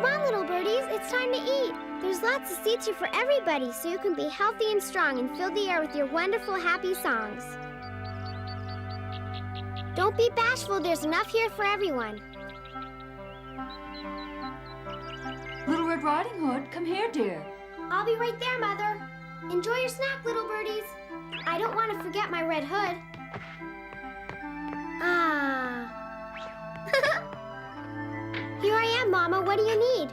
Come on, little birdies, it's time to eat. There's lots of seats here for everybody, so you can be healthy and strong and fill the air with your wonderful, happy songs. Don't be bashful, there's enough here for everyone. Little Red Riding Hood, come here, dear. I'll be right there, Mother. Enjoy your snack, little birdies. I don't want to forget my red hood. Ah. Here I am, Mama. What do you need?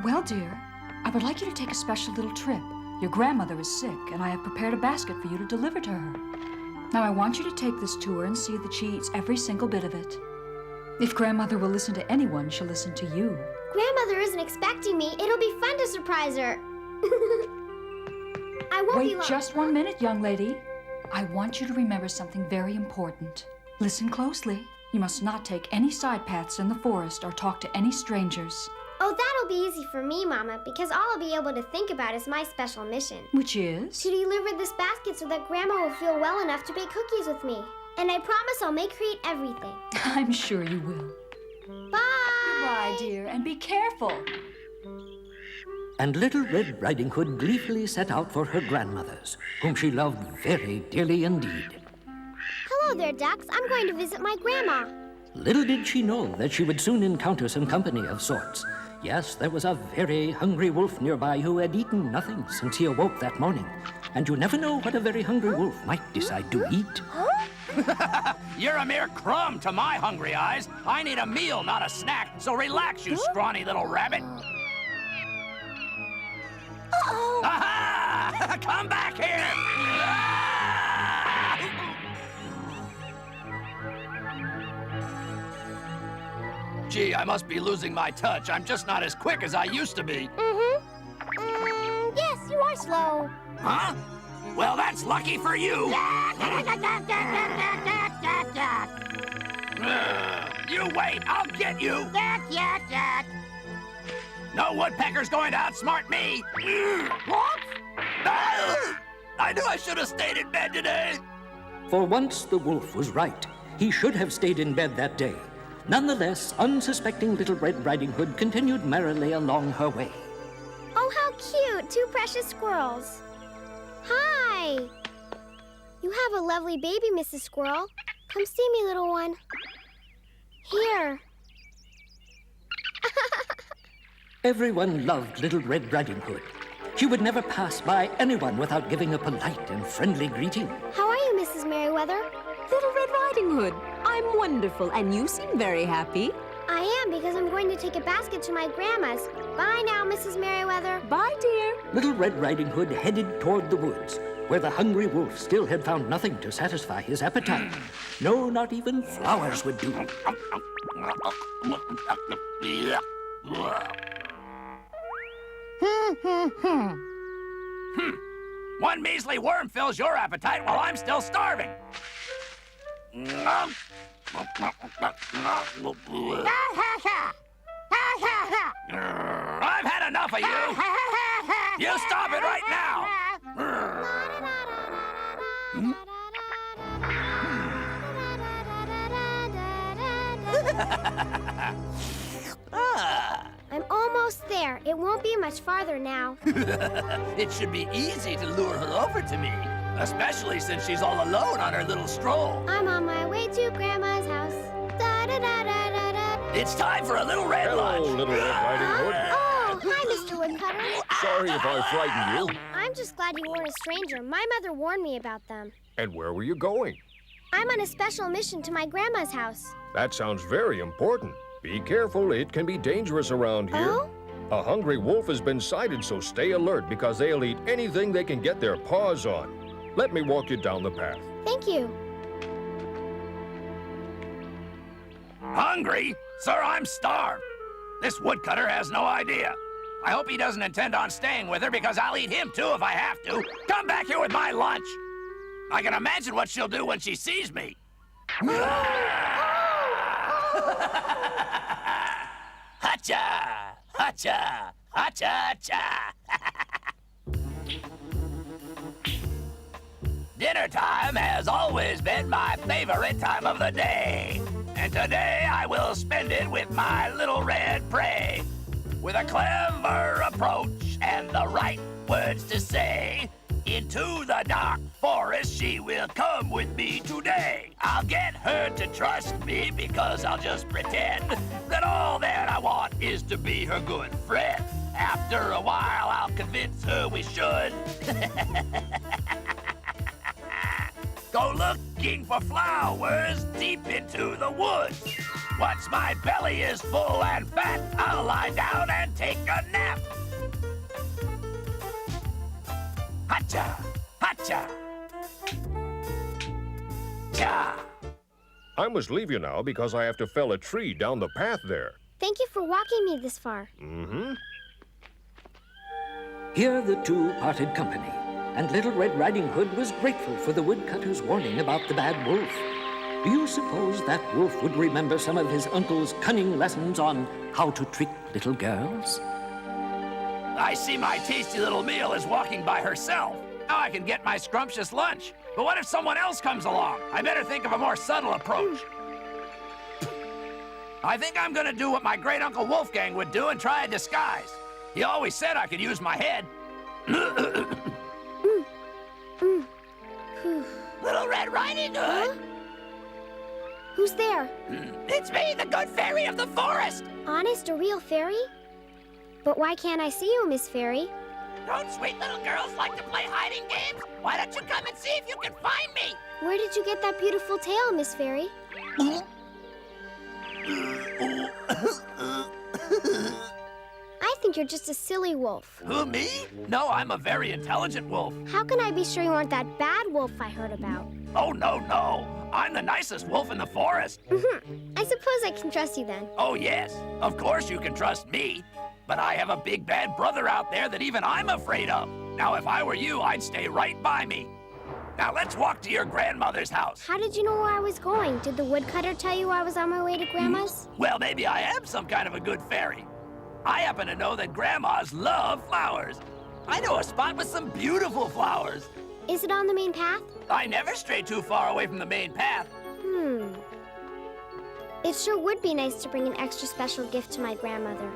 Well, dear, I would like you to take a special little trip. Your grandmother is sick, and I have prepared a basket for you to deliver to her. Now, I want you to take this to her and see that she eats every single bit of it. If grandmother will listen to anyone, she'll listen to you. Grandmother isn't expecting me. It'll be fun to surprise her. I won't be long. Wait just 1 minute, young lady. I want you to remember something very important. Listen closely. You must not take any side paths in the forest or talk to any strangers. Oh, that'll be easy for me, Mama, because all I'll be able to think about is my special mission. Which is? To deliver this basket so that Grandma will feel well enough to bake cookies with me. And I promise I'll make her eat everything. I'm sure you will. Bye! Goodbye, dear, and be careful. And Little Red Riding Hood gleefully set out for her grandmother's, whom she loved very dearly indeed. Hello there, ducks. I'm going to visit my grandma. Little did she know that she would soon encounter some company of sorts. Yes, there was a very hungry wolf nearby who had eaten nothing since he awoke that morning. And you never know what a very hungry wolf might decide to eat. You're a mere crumb to my hungry eyes. I need a meal, not a snack, so relax, you scrawny little rabbit. Uh-oh! Aha! Come back here! Gee, I must be losing my touch. I'm just not as quick as I used to be. Yes, you are slow. Huh? Well, that's lucky for you. You wait, I'll get you. No woodpecker's going to outsmart me. What? I knew I should have stayed in bed today. For once the wolf was right. He should have stayed in bed that day. Nonetheless, unsuspecting Little Red Riding Hood continued merrily along her way. Oh, how cute! Two precious squirrels. Hi! You have a lovely baby, Mrs. Squirrel. Come see me, little one. Here. Everyone loved Little Red Riding Hood. She would never pass by anyone without giving a polite and friendly greeting. How are you, Mrs. Merriweather? Little Red Riding Hood, I'm wonderful, and you seem very happy. I am, because I'm going to take a basket to my grandma's. Bye now, Mrs. Merriweather. Bye, dear. Little Red Riding Hood headed toward the woods, where the hungry wolf still had found nothing to satisfy his appetite. No, not even flowers would do. One measly worm fills your appetite while I'm still starving. I've had enough of you. You stop it right now. I'm almost there. It won't be much farther now. It should be easy to lure her over to me, especially since she's all alone on her little stroll. I'm on my way to Grandma's house. Da-da-da-da-da-da. It's time for a little red lunch. Hello, Little Red Riding Hood. Oh, hi, Mr. Woodcutter. Sorry if I frightened you. I'm just glad you weren't a stranger. My mother warned me about them. And where were you going? I'm on a special mission to my grandma's house. That sounds very important. Be careful, it can be dangerous around here. Oh? A hungry wolf has been sighted, so stay alert because they'll eat anything they can get their paws on. Let me walk you down the path. Thank you. Hungry? Sir, I'm starved. This woodcutter has no idea. I hope he doesn't intend on staying with her because I'll eat him too if I have to. Come back here with my lunch. I can imagine what she'll do when she sees me. Hacha! Hacha! Hacha! Hacha! Dinner time has always been my favorite time of the day. And today I will spend it with my little red prey. with a clever approach and the right words to say. Into the dark forest she will come with me today. I'll get her to trust me because I'll just pretend that all that I want is to be her good friend. After a while, I'll convince her we should go looking for flowers deep into the woods. Once my belly is full and fat, I'll lie down and take a nap. Hacha! Hacha! Cha! I must leave you now because I have to fell a tree down the path there. Thank you for walking me this far. Mm-hmm. Here the two parted company, and Little Red Riding Hood was grateful for the woodcutter's warning about the bad wolf. Do you suppose that wolf would remember some of his uncle's cunning lessons on how to trick little girls? I see my tasty little meal is walking by herself. Now I can get my scrumptious lunch. But what if someone else comes along? I better think of a more subtle approach. I think I'm gonna do what my great Uncle Wolfgang would do and try a disguise. He always said I could use my head. Little Red Riding Hood! Who's there? It's me, the good fairy of the forest! Honest, a real fairy? But why can't I see you, Miss Fairy? Don't sweet little girls like to play hiding games? Why don't you come and see if you can find me? Where did you get that beautiful tail, Miss Fairy? I think you're just a silly wolf. Who, me? No, I'm a very intelligent wolf. How can I be sure you aren't that bad wolf I heard about? Oh, no. I'm the nicest wolf in the forest. I suppose I can trust you then. Oh, yes. Of course you can trust me. But I have a big bad brother out there that even I'm afraid of. Now, if I were you, I'd stay right by me. Now, let's walk to your grandmother's house. How did you know where I was going? Did the woodcutter tell you I was on my way to Grandma's? Well, maybe I am some kind of a good fairy. I happen to know that grandmas love flowers. I know a spot with some beautiful flowers. Is it on the main path? I never stray too far away from the main path. It sure would be nice to bring an extra special gift to my grandmother.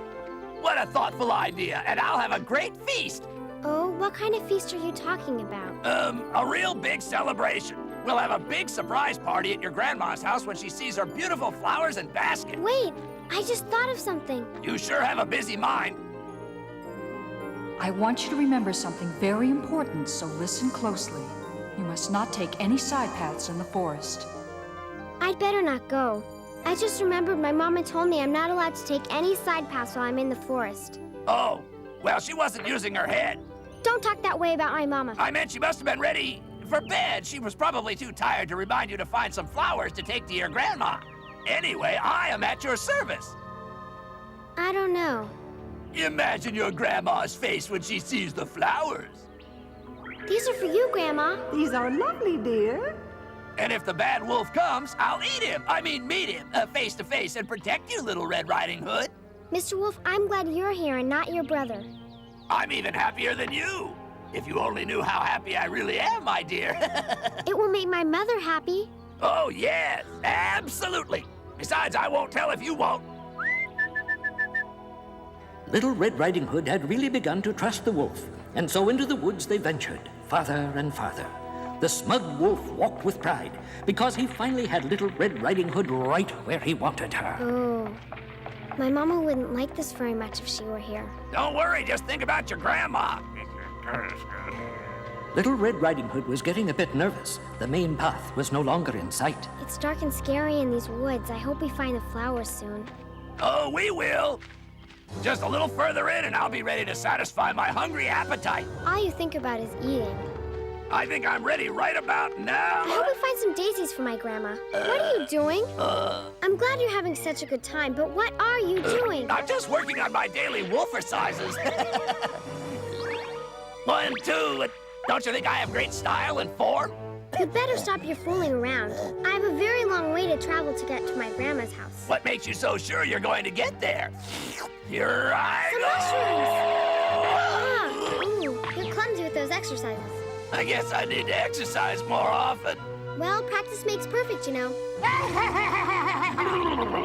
What a thoughtful idea, and I'll have a great feast. Oh, what kind of feast are you talking about? A real big celebration. We'll have a big surprise party at your grandma's house when she sees her beautiful flowers and basket. Wait, I just thought of something. You sure have a busy mind. I want you to remember something very important, so listen closely. You must not take any side paths in the forest. I'd better not go. I just remembered my mama told me I'm not allowed to take any side paths while I'm in the forest. Oh, well, she wasn't using her head. Don't talk that way about my mama. I meant she must have been ready for bed. She was probably too tired to remind you to find some flowers to take to your grandma. Anyway, I am at your service. I don't know. Imagine your grandma's face when she sees the flowers. These are for you, Grandma. These are lovely, dear. And if the bad wolf comes, I'll eat him. I mean, meet him face to face and protect you, Little Red Riding Hood. Mr. Wolf, I'm glad you're here and not your brother. I'm even happier than you. If you only knew how happy I really am, my dear. It will make my mother happy. Oh, yes, absolutely. Besides, I won't tell if you won't. Little Red Riding Hood had really begun to trust the wolf, and so into the woods they ventured, farther and farther. The smug wolf walked with pride, because he finally had Little Red Riding Hood right where he wanted her. Oh. My mama wouldn't like this very much if she were here. Don't worry, just think about your grandma. Little Red Riding Hood was getting a bit nervous. The main path was no longer in sight. It's dark and scary in these woods. I hope we find the flowers soon. Oh, we will. Just a little further in and I'll be ready to satisfy my hungry appetite. All you think about is eating. I think I'm ready right about now. I hope we find some daisies for my grandma. What are you doing? I'm glad you're having such a good time, but what are you doing? I'm just working on my daily wolfercises. 1, 2, don't you think I have great style and form? You'd better stop your fooling around. I have a very long way to travel to get to my grandma's house. What makes you so sure you're going to get there? Here I Some mushrooms! Ah, you're clumsy with those exercises. I guess I need to exercise more often. Well, practice makes perfect, you know.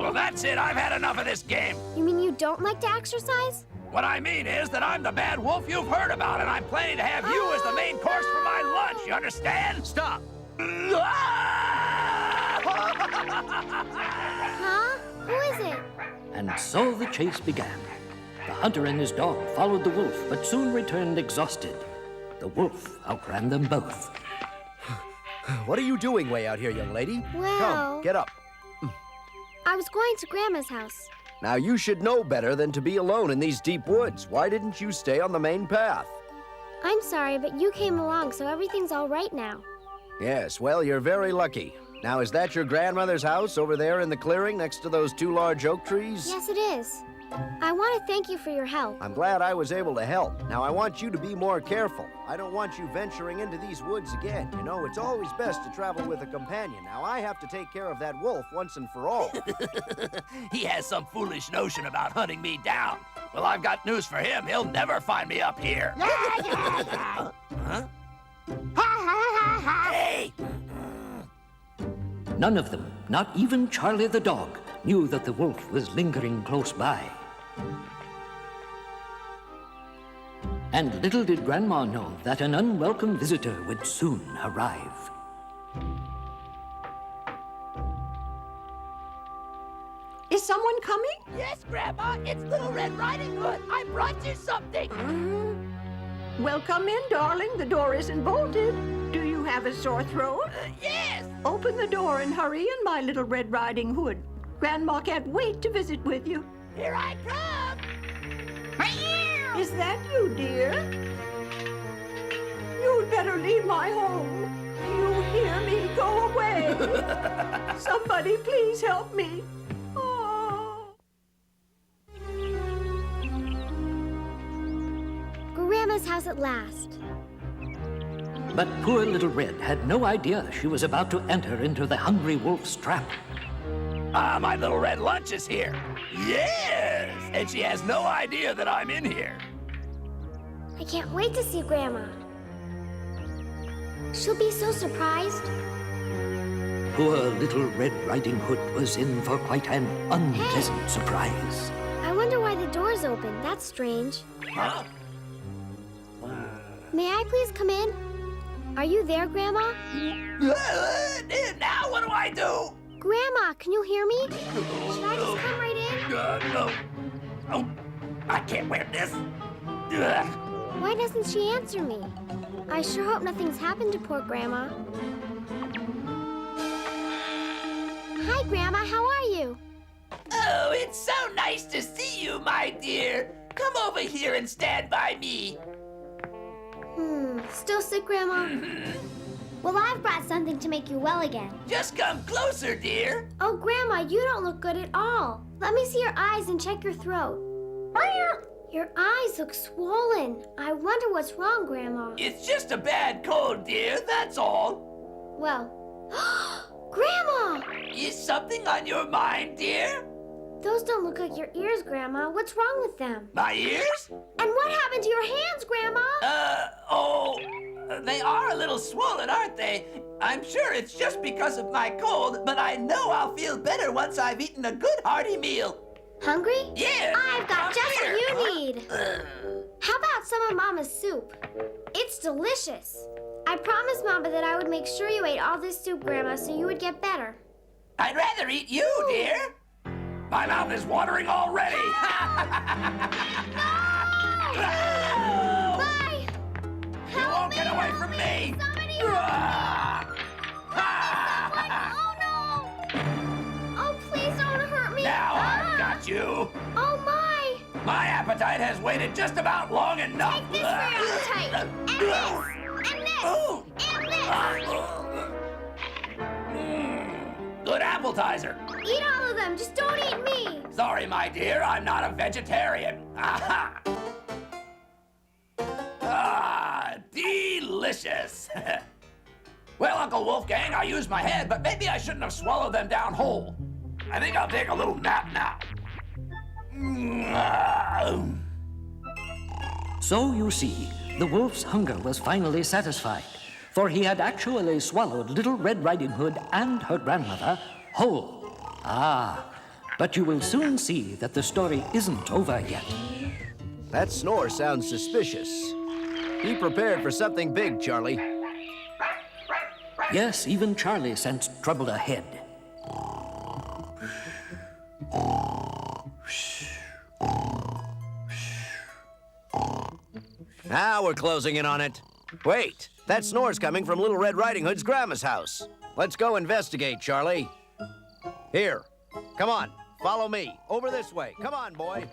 Well, that's it. I've had enough of this game. You mean you don't like to exercise? What I mean is that I'm the bad wolf you've heard about, and I'm planning to have you as the main course for my lunch. You understand? Stop! Huh? Who is it? And so the chase began. The hunter and his dog followed the wolf, but soon returned exhausted. The wolf outran them both. What are you doing way out here, young lady? Well... Come, get up. I was going to Grandma's house. Now, you should know better than to be alone in these deep woods. Why didn't you stay on the main path? I'm sorry, but you came along, so everything's all right now. Yes, well, you're very lucky. Now, is that your grandmother's house over there in the clearing next to those 2 large oak trees? Yes, it is. I want to thank you for your help. I'm glad I was able to help. Now, I want you to be more careful. I don't want you venturing into these woods again. You know, it's always best to travel with a companion. Now, I have to take care of that wolf once and for all. He has some foolish notion about hunting me down. Well, I've got news for him. He'll never find me up here. Huh? Hey! None of them, not even Charlie the dog, knew that the wolf was lingering close by. And little did Grandma know that an unwelcome visitor would soon arrive. Is someone coming? Yes, Grandma, it's Little Red Riding Hood. I brought you something. Well, come in, darling. The door isn't bolted. Do you have a sore throat? Yes. Open the door and hurry in, my Little Red Riding Hood. Grandma can't wait to visit with you. Here I come. Is that you, dear? You'd better leave my home. You hear me? Go away. Somebody please help me. Oh. Grandma's house at last. But poor Little Red had no idea she was about to enter into the hungry wolf's trap. Ah, my little red lunch is here. Yes! And she has no idea that I'm in here. I can't wait to see Grandma. She'll be so surprised. Poor Little Red Riding Hood was in for quite an unpleasant surprise. I wonder why the door's open. That's strange. Huh? May I please come in? Are you there, Grandma? Now what do I do? Grandma, can you hear me? Should I just come right in? No. Oh, I can't wear this. Why doesn't she answer me? I sure hope nothing's happened to poor Grandma. Hi, Grandma. How are you? Oh, it's so nice to see you, my dear. Come over here and stand by me. Still sick, Grandma? Well, I've brought something to make you well again. Just come closer, dear. Oh, Grandma, you don't look good at all. Let me see your eyes and check your throat. Your eyes look swollen. I wonder what's wrong, Grandma. It's just a bad cold, dear, that's all. Well, Grandma! Is something on your mind, dear? Those don't look like your ears, Grandma. What's wrong with them? My ears? And what happened to your hands, Grandma? They are a little swollen, aren't they? I'm sure it's just because of my cold, but I know I'll feel better once I've eaten a good hearty meal. Hungry? Yeah. I've got just here. what you need. How about some of Mama's soup? It's delicious. I promised Mama that I would make sure you ate all this soup, Grandma, so you would get better. I'd rather eat you, dear. My mouth is watering already. Bye! You won't get away from me. Somebody help me! Oh, no! Oh, please don't hurt me. Now I've got you. Oh, my! My appetite has waited just about long enough. Take this for your appetite. And this! And this! Oh. And this! Good appetizer. Eat all of them, just don't eat me. Sorry, my dear, I'm not a vegetarian. Aha! Ah, delicious. Well, Uncle Wolfgang, I used my head, but maybe I shouldn't have swallowed them down whole. I think I'll take a little nap now. So you see, the wolf's hunger was finally satisfied, for he had actually swallowed Little Red Riding Hood and her grandmother whole. Ah, but you will soon see that the story isn't over yet. That snore sounds suspicious. Be prepared for something big, Charlie. Yes, even Charlie sensed trouble ahead. Now we're closing in on it. Wait, that snore's coming from Little Red Riding Hood's grandma's house. Let's go investigate, Charlie. Here, come on, follow me. Over this way. Come on, boy.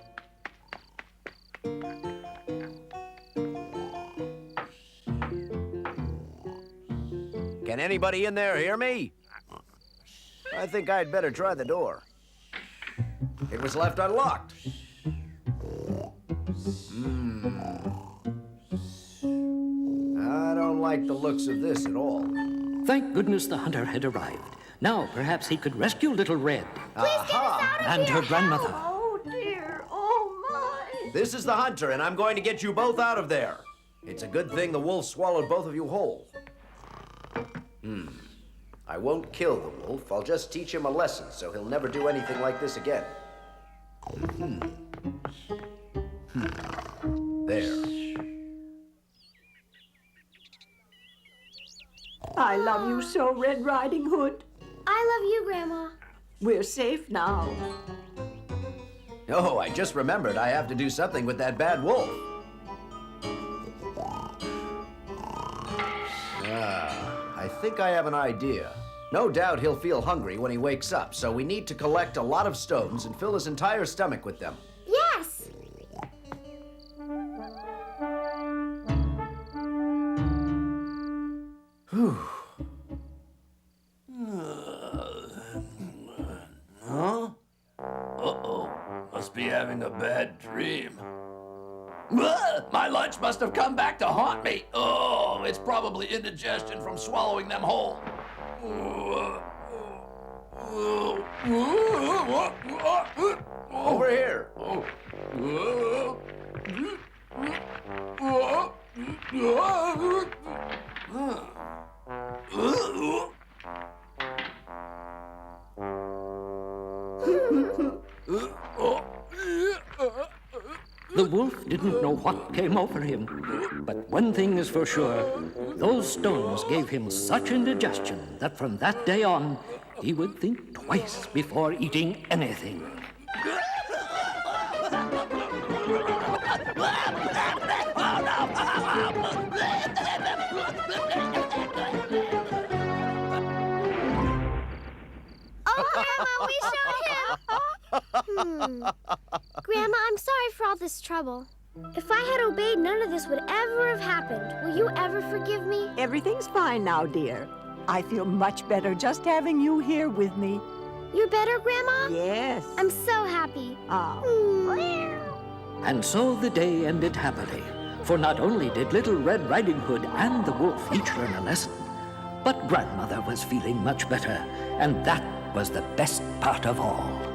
Can anybody in there hear me? I think I'd better try the door. It was left unlocked. I don't like the looks of this at all. Thank goodness the hunter had arrived. Now perhaps he could rescue Little Red Please get us out of and here. her grandmother. Oh, dear. Oh, my. This is the hunter, and I'm going to get you both out of there. It's a good thing the wolf swallowed both of you whole. I won't kill the wolf. I'll just teach him a lesson so he'll never do anything like this again. There. I love you so, Red Riding Hood. I love you, Grandma. We're safe now. Oh, I just remembered I have to do something with that bad wolf. I think I have an idea. No doubt he'll feel hungry when he wakes up, so we need to collect a lot of stones and fill his entire stomach with them. Yes. Huh? Uh-oh. Must be having a bad dream. Ugh, my lunch must have come back to haunt me. Oh, it's probably indigestion from swallowing them whole. Over here. The wolf didn't know what came over him, but one thing is for sure, those stones gave him such indigestion that from that day on, he would think twice before eating anything. Oh, Grandma, we shot him. Grandma, I'm sorry for all this trouble. If I had obeyed, none of this would ever have happened. Will you ever forgive me? Everything's fine now, dear. I feel much better just having you here with me. You're better, Grandma? Yes. I'm so happy. And so the day ended happily, for not only did Little Red Riding Hood and the wolf each learn a lesson, but Grandmother was feeling much better, and that was the best part of all.